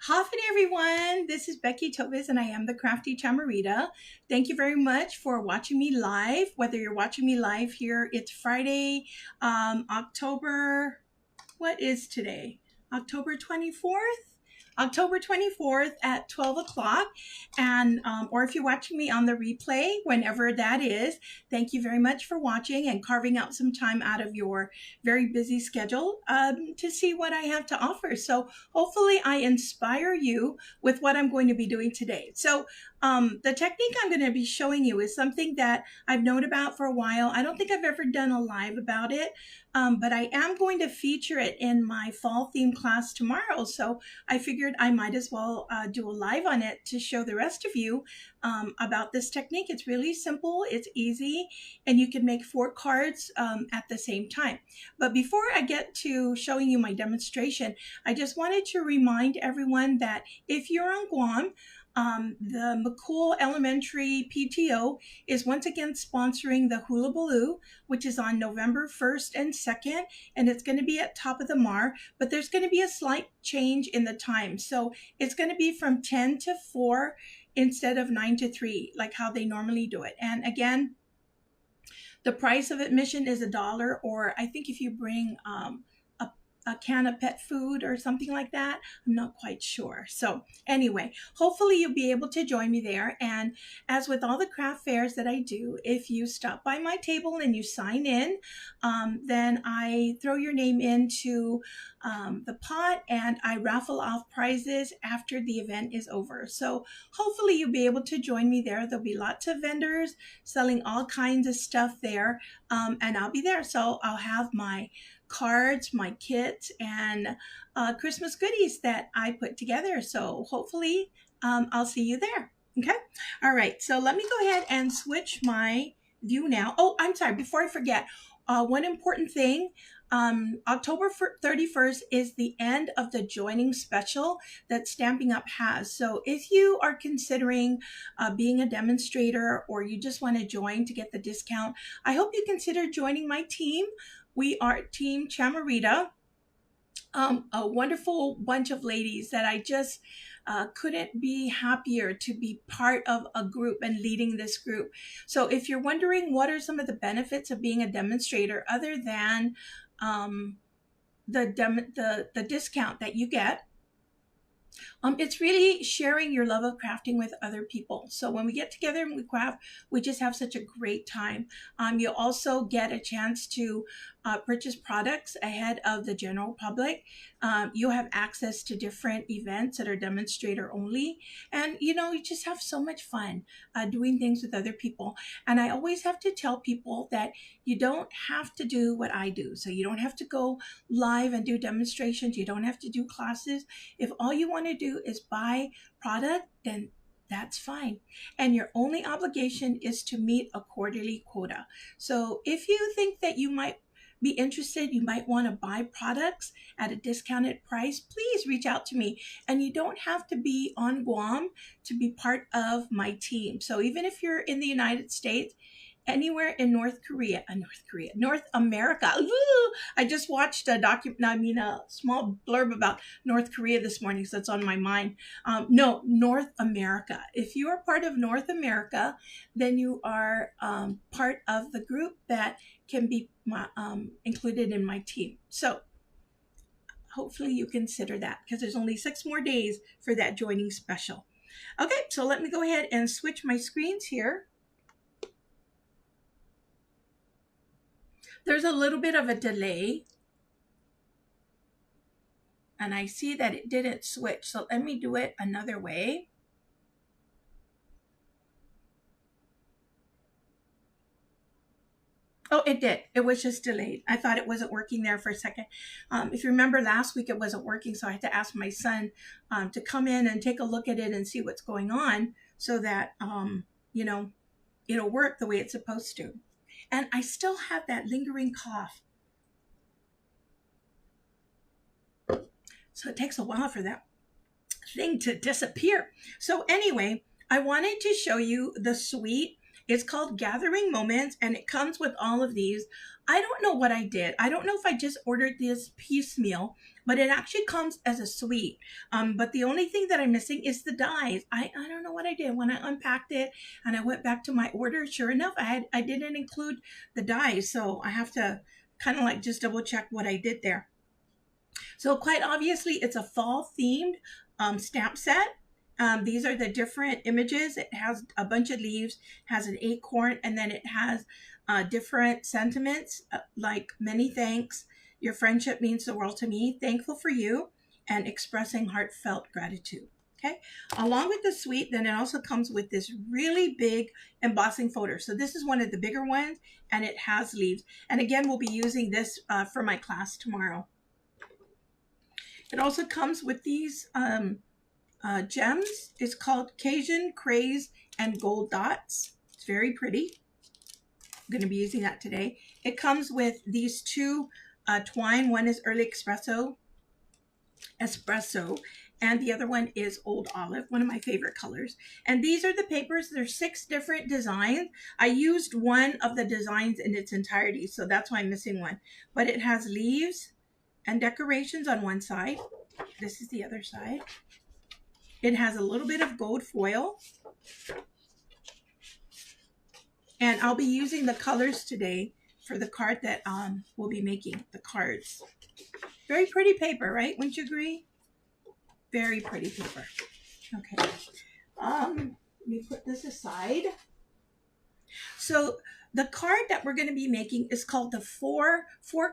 Howdy, everyone. This is Becky Tovis, and I am the Crafty Chamarita. Thank you very much for watching me live. Whether you're watching me live here, it's Friday, October, what is today? October 24th? October 24th at 12 o'clock. And, or if you're watching me on the replay, whenever that is, thank you very much for watching and carving out some time out of your very busy schedule to see what I have to offer. So hopefully I inspire you with what I'm going to be doing today. So the technique I'm going to be showing you is something that I've known about for a while. I don't think I've ever done a live about it, but I am going to feature it in my fall theme class tomorrow. So I figured I might as well do a live on it to show the rest of you about this technique. It's really simple, it's easy, and you can make 4 cards at the same time. But before I get to showing you my demonstration, I just wanted to remind everyone that if you're on Guam, the McCool Elementary PTO is once again sponsoring the Hula Baloo, which is on November 1st and 2nd, and it's going to be at Top of the Mar, but there's going to be a slight change in the time. So it's going to be from 10 to 4 instead of 9 to 3, like how they normally do it. And again, the price of admission is $1, or I think if you bring a can of pet food or something like that. I'm not quite sure. So anyway, hopefully you'll be able to join me there. And as with all the craft fairs that I do, if you stop by my table and you sign in, then I throw your name into the pot and I raffle off prizes after the event is over. So hopefully you'll be able to join me there. There'll be lots of vendors selling all kinds of stuff there, and I'll be there. So I'll have my cards, my kits, and Christmas goodies that I put together. So hopefully I'll see you there. Okay. All right. So let me go ahead and switch my view now. Oh, I'm sorry. Before I forget, one important thing. October 31st is the end of the joining special that Stampin' Up! Has. So if you are considering being a demonstrator or you just want to join to get the discount, I hope you consider joining my team. We are Team Chamarita, a wonderful bunch of ladies that I just couldn't be happier to be part of a group and leading this group. So if you're wondering what are some of the benefits of being a demonstrator other than the discount that you get, it's really sharing your love of crafting with other people. So when we get together and we craft, we just have such a great time. You'll also get a chance to purchase products ahead of the general public. You'll have access to different events that are demonstrator only. And, you just have so much fun doing things with other people. And I always have to tell people that you don't have to do what I do. So you don't have to go live and do demonstrations. You don't have to do classes. If all you want to do is buy product, then that's fine. And your only obligation is to meet a quarterly quota. So if you think that you might be interested, you might want to buy products at a discounted price, please reach out to me. And you don't have to be on Guam to be part of my team. So even if you're in the United States, anywhere in North America. Ooh, I just watched a small blurb about North Korea this morning, so it's on my mind. No, North America. If you are part of North America, then you are part of the group that can be included in my team. So hopefully you consider that, because there's only 6 more days for that joining special. Okay, so let me go ahead and switch my screens here. There's a little bit of a delay, and I see that it didn't switch. So let me do it another way. Oh, it did. It was just delayed. I thought it wasn't working there for a second. If you remember last week, it wasn't working. So I had to ask my son to come in and take a look at it and see what's going on so that, it'll work the way it's supposed to. And I still have that lingering cough. So it takes a while for that thing to disappear. So anyway, I wanted to show you the suite. It's called Gathering Moments, and it comes with all of these I don't know what I did. I don't know if I just ordered this piecemeal, but it actually comes as a suite. But the only thing that I'm missing is the dies. I don't know what I did when I unpacked it and I went back to my order. Sure enough, I didn't include the dies, so I have to kind of like just double check what I did there. So quite obviously, it's a fall themed stamp set. These are the different images. It has a bunch of leaves, has an acorn, and then it has different sentiments like many thanks. Your friendship means the world to me. Thankful for you, and expressing heartfelt gratitude. Okay. Along with the suite, then it also comes with this really big embossing folder. So this is one of the bigger ones, and it has leaves. And again, we'll be using this for my class tomorrow. It also comes with these gems. It's called Cajun Craze and Gold Dots. It's very pretty. I'm going to be using that today. It comes with these two twine. One is Early Espresso, and the other one is Old Olive, one of my favorite colors. And these are the papers. There's 6 different designs. I used one of the designs in its entirety, so that's why I'm missing one. But it has leaves and decorations on one side. This is the other side. It has a little bit of gold foil. And I'll be using the colors today for the card that we'll be making, the cards. Very pretty paper, right? Wouldn't you agree? Very pretty paper. Okay. Let me put this aside. So the card that we're going to be making is called the four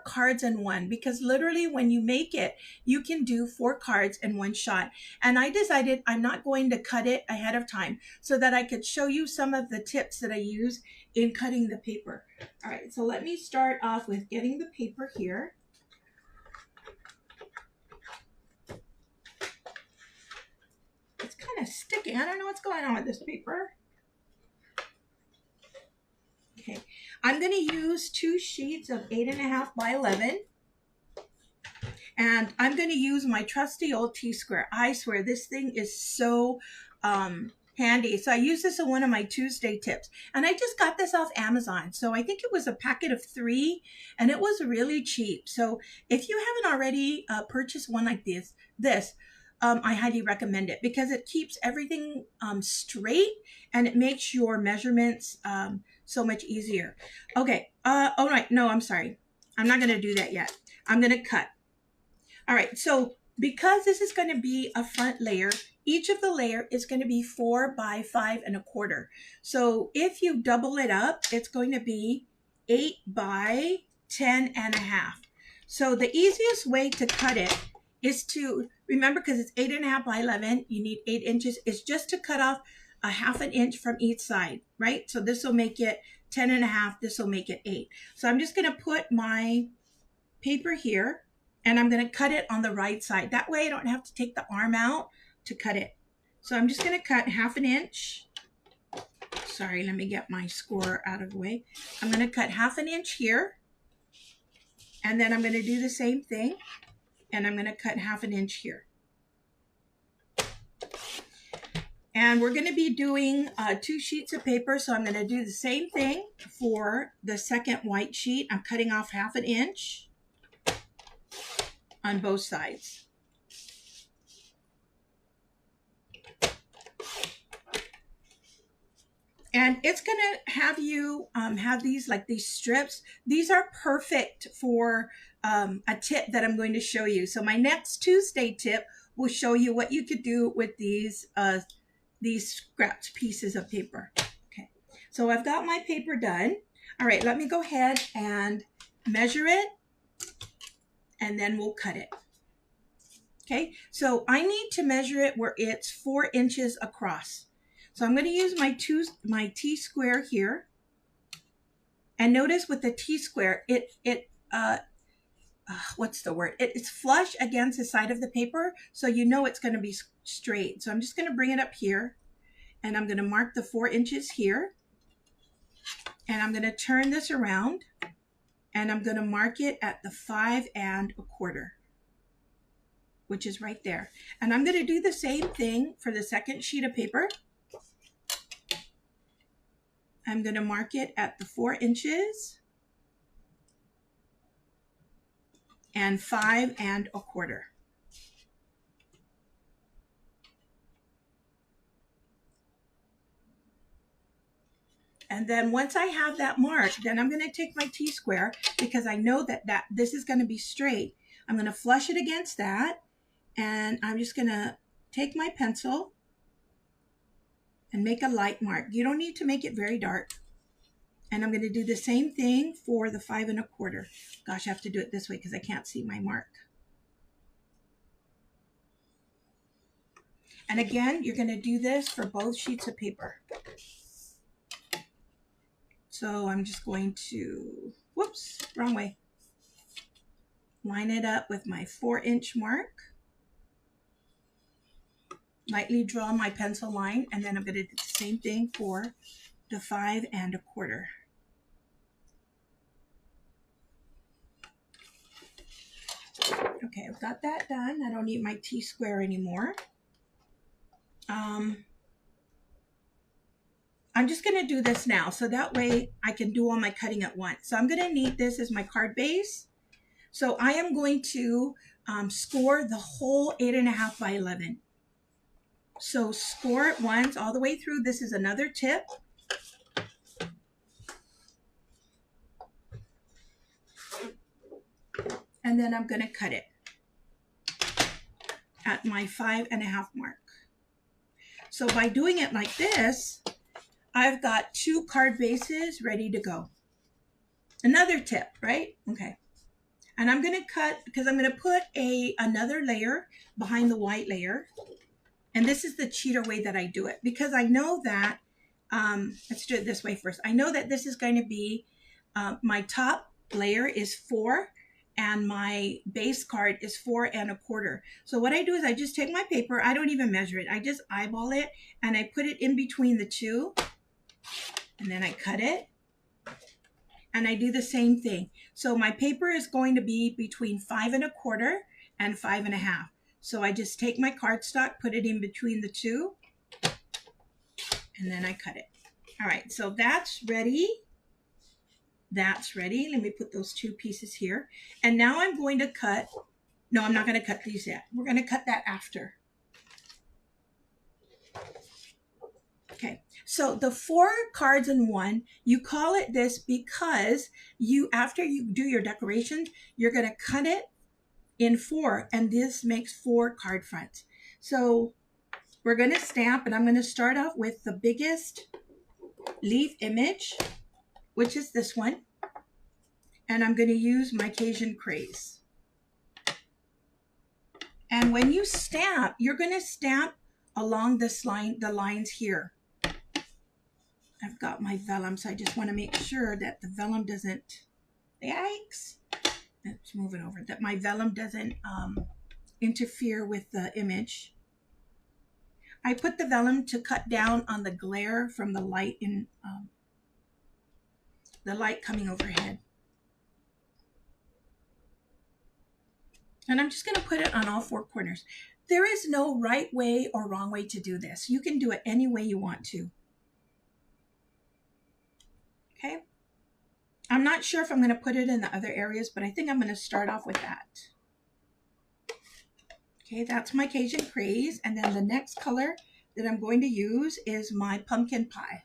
cards in one, because literally when you make it, you can do 4 cards in one shot. And I decided I'm not going to cut it ahead of time so that I could show you some of the tips that I use in cutting the paper. All right, so let me start off with getting the paper here. It's kind of sticky. I don't know what's going on with this paper. Okay, I'm going to use 2 sheets of 8.5 by 11. And I'm going to use my trusty old T-square. I swear this thing is so handy. So I use this in one of my Tuesday tips. And I just got this off Amazon. So I think it was a packet of 3 and it was really cheap. So if you haven't already purchased one like this, I highly recommend it because it keeps everything straight and it makes your measurements so much easier. Okay. Oh, right. No, I'm sorry. I'm not going to do that yet. I'm going to cut. All right. So because this is going to be a front layer, each of the layer is going to be 4 by 5.25. So if you double it up, it's going to be 8 by 10.5. So the easiest way to cut it is to remember, because it's 8.5 by 11, you need 8 inches, is just to cut off a 1/2 inch from each side, right? So this will make it 10.5, this will make it 8. So I'm just going to put my paper here and I'm going to cut it on the right side. That way I don't have to take the arm out to cut it. So I'm just going to cut 1/2 inch. Sorry, let me get my score out of the way. I'm going to cut 1/2 inch here. And then I'm going to do the same thing. And I'm going to cut 1/2 inch here. And we're going to be doing 2 sheets of paper. So I'm going to do the same thing for the second white sheet. I'm cutting off 1/2 inch on both sides. And it's going to have you have these strips. These are perfect for a tip that I'm going to show you. So my next Tuesday tip will show you what you could do with these scrapped pieces of paper. Okay, so I've got my paper done. All right, let me go ahead and measure it, and then we'll cut it. Okay, so I need to measure it where it's 4 inches across. So I'm going to use my T-square here. And notice with the T-square, what's the word? It's flush against the side of the paper, so you know it's going to be straight. So I'm just going to bring it up here, and I'm going to mark the 4 inches here. And I'm going to turn this around, and I'm going to mark it at the 5.25, which is right there. And I'm going to do the same thing for the second sheet of paper. I'm going to mark it at the 4 inches. and 5 1/4. And then once I have that mark, then I'm going to take my T-square, because I know that this is going to be straight. I'm going to flush it against that, and I'm just going to take my pencil and make a light mark. You don't need to make it very dark. And I'm going to do the same thing for the 5 1/4. Gosh, I have to do it this way because I can't see my mark. And again, you're going to do this for both sheets of paper. So I'm just going to, whoops, wrong way. Line it up with my 4-inch mark. Lightly draw my pencil line, and then I'm going to do the same thing for the 5 1/4. Okay, I've got that done. I don't need my T-square anymore. I'm just going to do this now, so that way I can do all my cutting at once. So I'm going to need this as my card base. So I am going to score the whole 8.5 by 11. So score it once all the way through. This is another tip. And then I'm going to cut it at my 5 1/2 mark. So by doing it like this, I've got 2 card bases ready to go. Another tip, right? Okay. And I'm going to cut, because I'm going to put another layer behind the white layer. And this is the cheater way that I do it, because I know that, let's do it this way first. I know that this is going to be, my top layer is 4, and my base card is 4 1/4. So what I do is I just take my paper. I don't even measure it. I just eyeball it, and I put it in between the two, and then I cut it. And I do the same thing. So my paper is going to be between 5 1/4 and 5 1/2. So I just take my cardstock, put it in between the two, and then I cut it. All right, so that's ready. That's ready. Let me put those 2 pieces here. And now I'm going to cut, no, I'm not going to cut these yet. We're going to cut that after. Okay, so the 4 cards in one, you call it this because after you do your decorations, you're going to cut it in 4, and this makes 4 card fronts. So we're going to stamp, and I'm going to start off with the biggest leaf image, which is this one. And I'm going to use my Cajun Craze. And when you stamp, you're going to stamp along this line, the lines here. I've got my vellum, so I just want to make sure that the vellum doesn't, yikes, let's move it over, that my vellum doesn't interfere with the image. I put the vellum to cut down on the glare from the light in the light coming overhead. And I'm just going to put it on all 4 corners. There is no right way or wrong way to do this. You can do it any way you want to. Okay. I'm not sure if I'm going to put it in the other areas, but I think I'm going to start off with that. Okay, that's my Cajun Craze. And then the next color that I'm going to use is my Pumpkin Pie.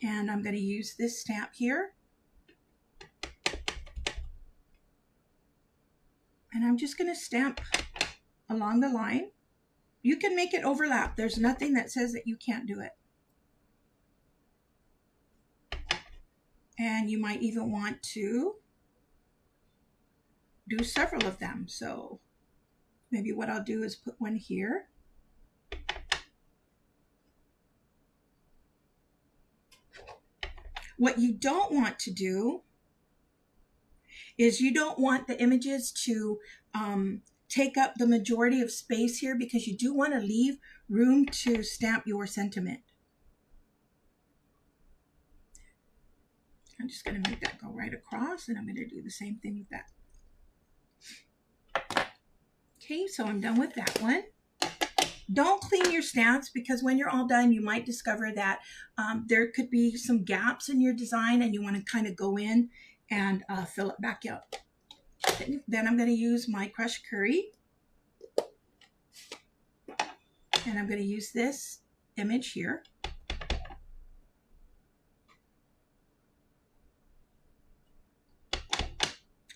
And I'm going to use this stamp here. And I'm just going to stamp along the line. You can make it overlap. There's nothing that says that you can't do it. And you might even want to do several of them. So maybe what I'll do is put one here. What you don't want to do is you don't want the images to take up the majority of space here, because you do want to leave room to stamp your sentiment. I'm just going to make that go right across, and I'm going to do the same thing with that. Okay, so I'm done with that one. Don't clean your stamps, because when you're all done, you might discover that there could be some gaps in your design, and you want to kind of go in and fill it back up. Then I'm going to use my crushed curry. And I'm going to use this image here.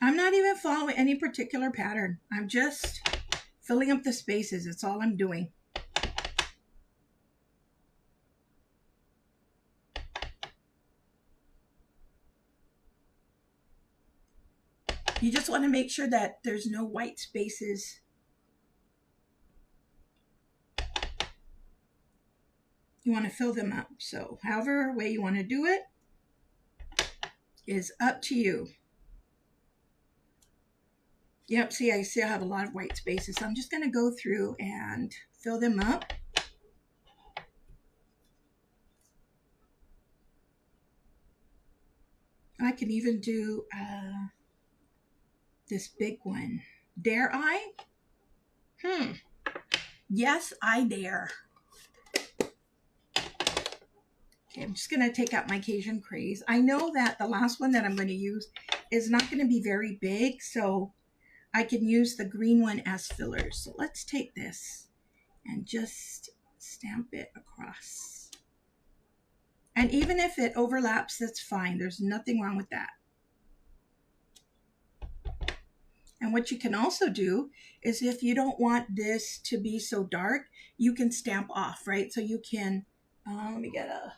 I'm not even following any particular pattern. I'm just filling up the spaces. That's all I'm doing. You just want to make sure that there's no white spaces. You want to fill them up. So however way you want to do it is up to you. Yep, see, I still have a lot of white spaces. So I'm just going to go through and fill them up. I can even do this big one. Dare I? Yes, I dare. Okay, I'm just going to take out my Cajun Craze. I know that the last one that I'm going to use is not going to be very big, so I can use the green one as fillers. So let's take this and just stamp it across. And even if it overlaps, that's fine. There's nothing wrong with that. And what you can also do is if you don't want this to be so dark, you can stamp off, right? So you can, let me get a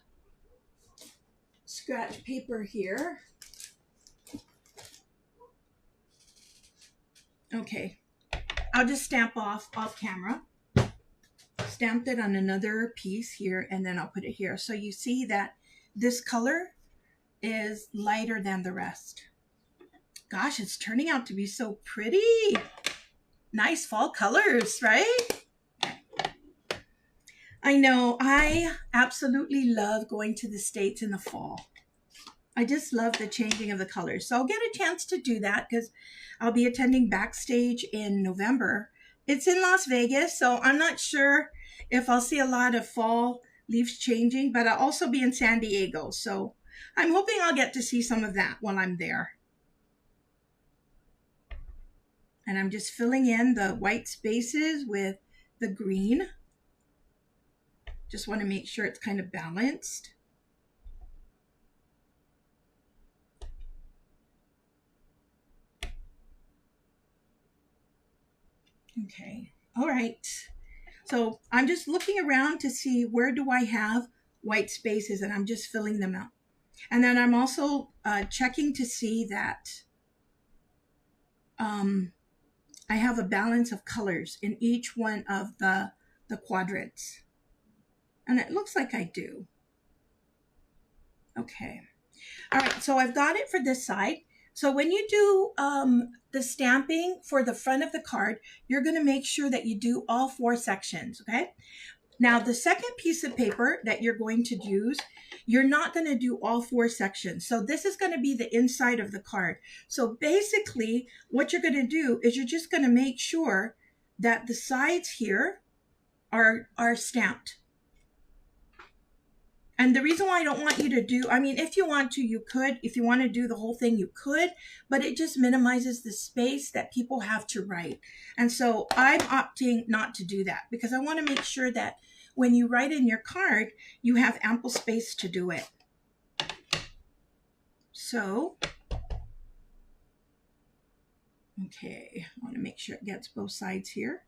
scratch paper here. Okay, I'll just stamp off camera. Stamped it on another piece here, and then I'll put it here. So you see that this color is lighter than the rest. Gosh, it's turning out to be so pretty. Nice fall colors, right? I know, I absolutely love going to the States in the fall. I just love the changing of the colors. So I'll get a chance to do that because I'll be attending Backstage in November. It's in Las Vegas, so I'm not sure if I'll see a lot of fall leaves changing, but I'll also be in San Diego. So I'm hoping I'll get to see some of that while I'm there. And I'm just filling in the white spaces with the green. Just want to make sure it's kind of balanced. Okay, all right. So I'm just looking around to see where do I have white spaces, and I'm just filling them out. And then I'm also checking to see that I have a balance of colors in each one of the quadrants. And it looks like I do. Okay. All right, so I've got it for this side. So when you do the stamping for the front of the card, you're going to make sure that you do all 4 sections, okay? Now, the second piece of paper that you're going to use, you're not going to do all 4 sections. So this is going to be the inside of the card. So basically, what you're going to do is you're just going to make sure that the sides here are stamped. And the reason why I don't want you to do, I mean, if you want to, you could. If you want to do the whole thing, you could. But it just minimizes the space that people have to write. And so I'm opting not to do that because I want to make sure that when you write in your card, you have ample space to do it. So, okay, I want to make sure it gets both sides here.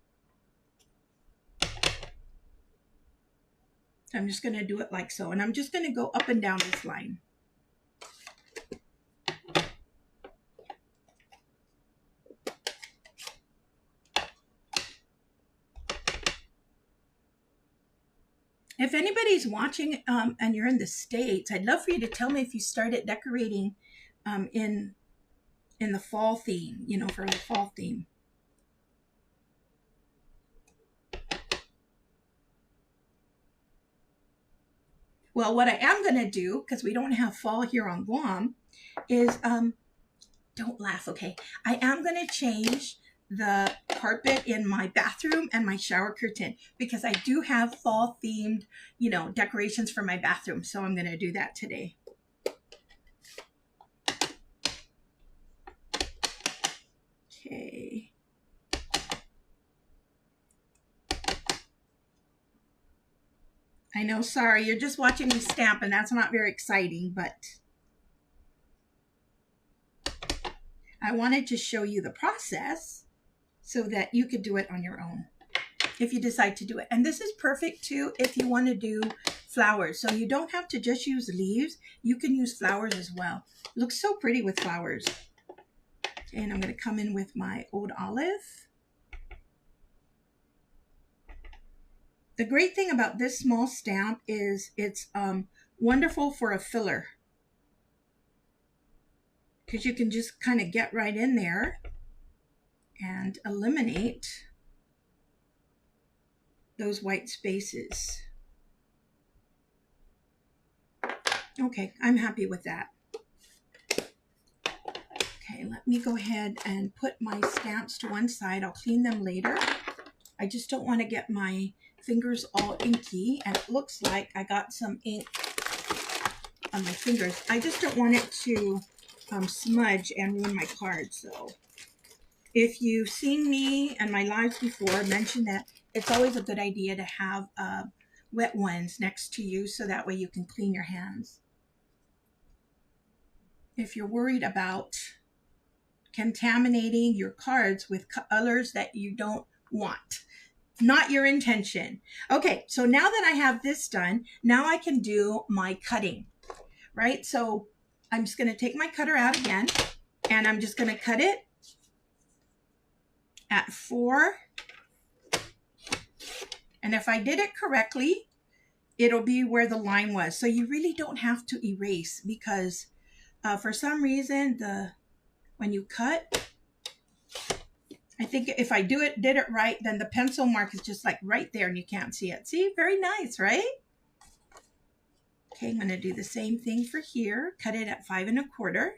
I'm just going to do it like so. And I'm just going to go up and down this line. If anybody's watching and you're in the States, I'd love for you to tell me if you started decorating in the fall theme, you know, for the fall theme. Well, what I am going to do, because we don't have fall here on Guam, is, don't laugh, okay? I am going to change the carpet in my bathroom and my shower curtain because I do have fall themed, you know, decorations for my bathroom. So I'm going to do that today. Okay. I know, sorry, you're just watching me stamp and that's not very exciting, but I wanted to show you the process so that you could do it on your own if you decide to do it. And this is perfect too if you want to do flowers. So you don't have to just use leaves. You can use flowers as well. It looks so pretty with flowers. And I'm going to come in with my Old Olive. The great thing about this small stamp is it's wonderful for a filler, because you can just kind of get right in there and eliminate those white spaces. Okay, I'm happy with that. Okay, let me go ahead and put my stamps to one side. I'll clean them later. I just don't want to get my fingers all inky, and it looks like I got some ink on my fingers. I just don't want it to smudge and ruin my card. So if you've seen me and my lives before, mention that it's always a good idea to have wet ones next to you so that way you can clean your hands. If you're worried about contaminating your cards with colors that you don't want, not your intention. Okay, so now that I have this done, now I can do my cutting, right? So I'm just going to take my cutter out again, and I'm just going to cut it at 4. And if I did it correctly, it'll be where the line was. So you really don't have to erase, because for some reason, when you cut, I think if I did it right, then the pencil mark is just like right there and you can't see it. See, very nice, right? Okay, I'm going to do the same thing for here. Cut it at 5 1/4.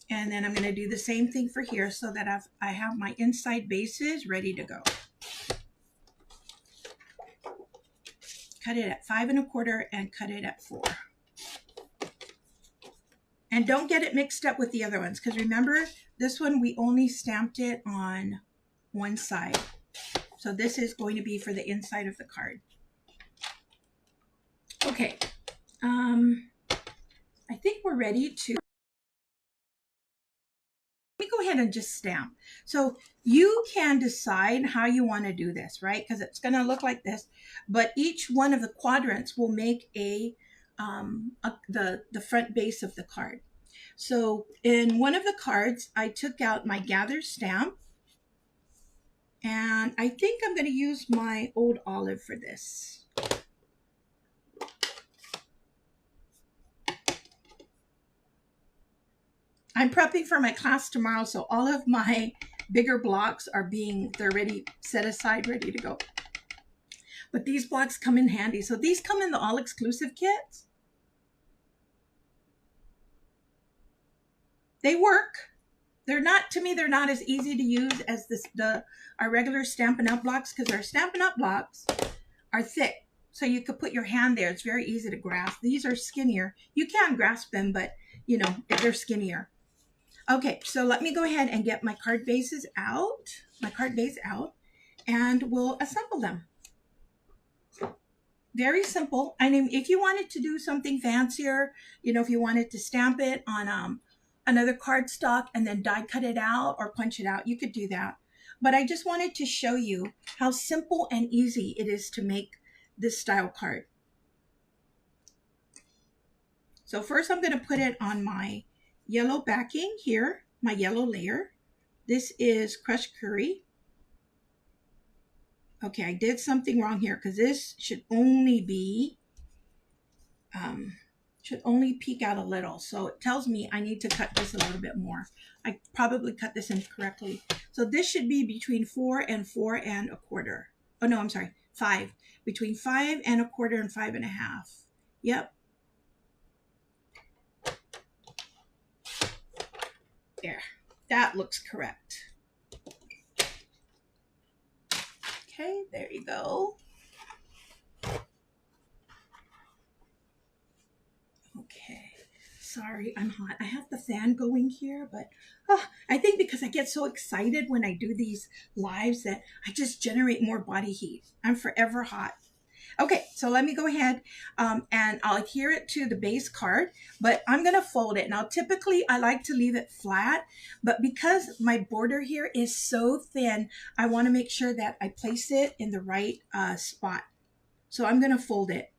And then I'm going to do the same thing for here so that I have my inside bases ready to go. Cut it at 5 1/4 and cut it at 4. And don't get it mixed up with the other ones, because remember, this one we only stamped it on one side. So this is going to be for the inside of the card. Okay, I think we're ready to... Let me go ahead and just stamp. So you can decide how you want to do this, right? Because it's going to look like this, but each one of the quadrants will make the front base of the card. So in one of the cards, I took out my Gather stamp, and I think I'm going to use my Old Olive for this. I'm prepping for my class tomorrow, so all of my bigger blocks are they're ready, set aside, ready to go. But these blocks come in handy. So these come in the all-exclusive kits. They work. They're not, to me, they're not as easy to use as our regular Stampin' Up! Blocks, because our Stampin' Up! Blocks are thick. So you could put your hand there. It's very easy to grasp. These are skinnier. You can grasp them, but, you know, they're skinnier. Okay, so let me go ahead and get my card bases out, and we'll assemble them. Very simple. I mean, if you wanted to do something fancier, you know, if you wanted to stamp it on another cardstock and then die cut it out or punch it out, you could do that. But I just wanted to show you how simple and easy it is to make this style card. So first I'm going to put it on my yellow backing here, my yellow layer. This is crushed curry. Okay, I did something wrong here, because this should only be, peek out a little. So it tells me I need to cut this a little bit more. I probably cut this incorrectly. So this should be between 4 and 4 1/4. Oh no, I'm sorry, 5. Between 5 1/4 and 5 1/2. Yep. There, that looks correct. Okay, there you go. Okay, Sorry, I'm hot. I have the fan going here, but I think because I get so excited when I do these lives that I just generate more body heat. I'm forever hot. Okay, so let me go ahead and I'll adhere it to the base card, but I'm going to fold it. Now, typically I like to leave it flat, but because my border here is so thin, I want to make sure that I place it in the right spot. So I'm going to fold it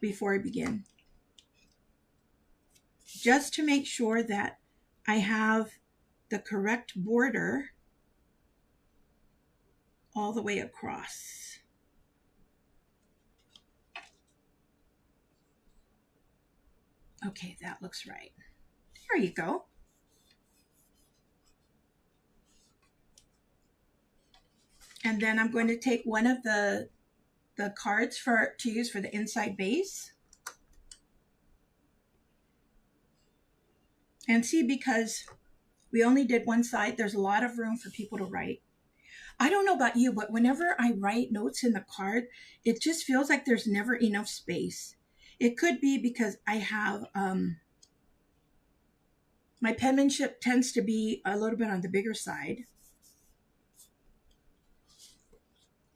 before I begin, just to make sure that I have the correct border all the way across. Okay, that looks right. There you go. And then I'm going to take one of the cards to use for the inside base. And see, because we only did one side, there's a lot of room for people to write. I don't know about you, but whenever I write notes in the card, it just feels like there's never enough space. It could be because I have, my penmanship tends to be a little bit on the bigger side.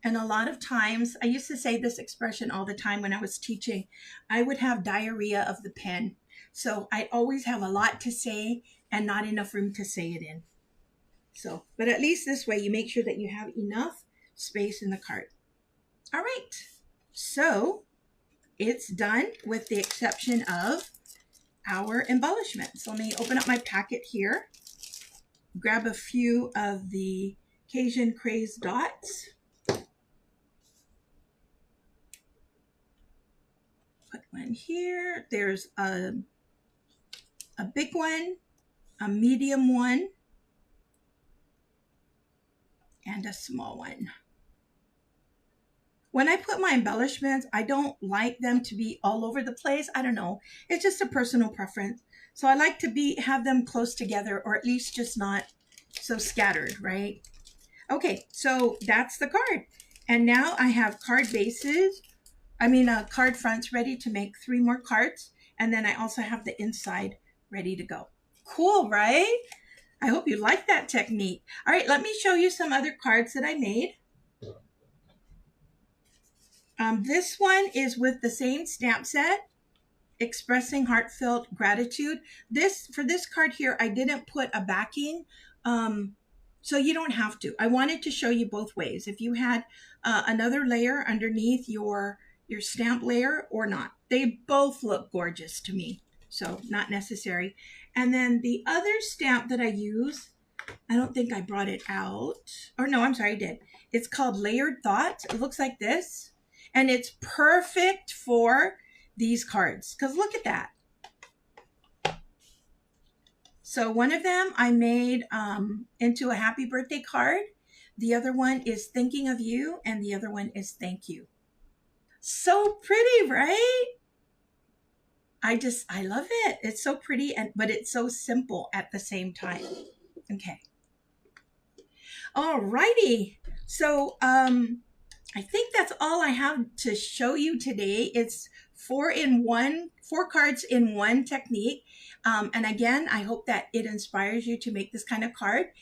And a lot of times, I used to say this expression all the time when I was teaching, I would have diarrhea of the pen. So I always have a lot to say and not enough room to say it in. So, but at least this way you make sure that you have enough space in the card. All right, so it's done with the exception of our embellishment. So let me open up my packet here, grab a few of the Cajun Craze dots. Put one here. There's a big one, a medium one, and a small one. When I put my embellishments, I don't like them to be all over the place. I don't know. It's just a personal preference. So I like to have them close together, or at least just not so scattered, right? Okay, so that's the card. And now I have card fronts ready to make 3 more cards. And then I also have the inside ready to go. Cool, right? I hope you like that technique. All right, let me show you some other cards that I made. This one is with the same stamp set, expressing heartfelt gratitude. For this card here, I didn't put a backing, so you don't have to. I wanted to show you both ways. If you had another layer underneath your stamp layer or not. They both look gorgeous to me, so not necessary. And then the other stamp that I use, I don't think I brought it out. Or no, I'm sorry, I did. It's called Layered Thoughts. It looks like this. And it's perfect for these cards, because look at that. So one of them I made into a happy birthday card. The other one is thinking of you, and the other one is thank you. So pretty, right? I love it. It's so pretty, but it's so simple at the same time. Okay. All righty. So I think that's all I have to show you today. It's 4 cards in one technique. And again, I hope that it inspires you to make this kind of card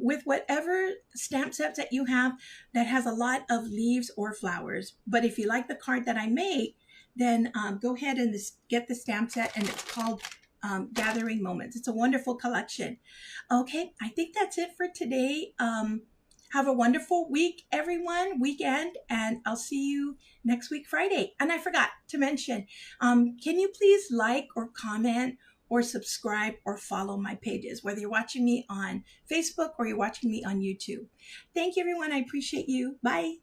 with whatever stamp sets that you have that has a lot of leaves or flowers. But if you like the card that I make, then go ahead and get the stamp set, and it's called Gathering Moments. It's a wonderful collection. Okay, I think that's it for today. Have a wonderful week, everyone, weekend, and I'll see you next week, Friday. And I forgot to mention, can you please like or comment or subscribe or follow my pages, whether you're watching me on Facebook or you're watching me on YouTube. Thank you, everyone. I appreciate you. Bye.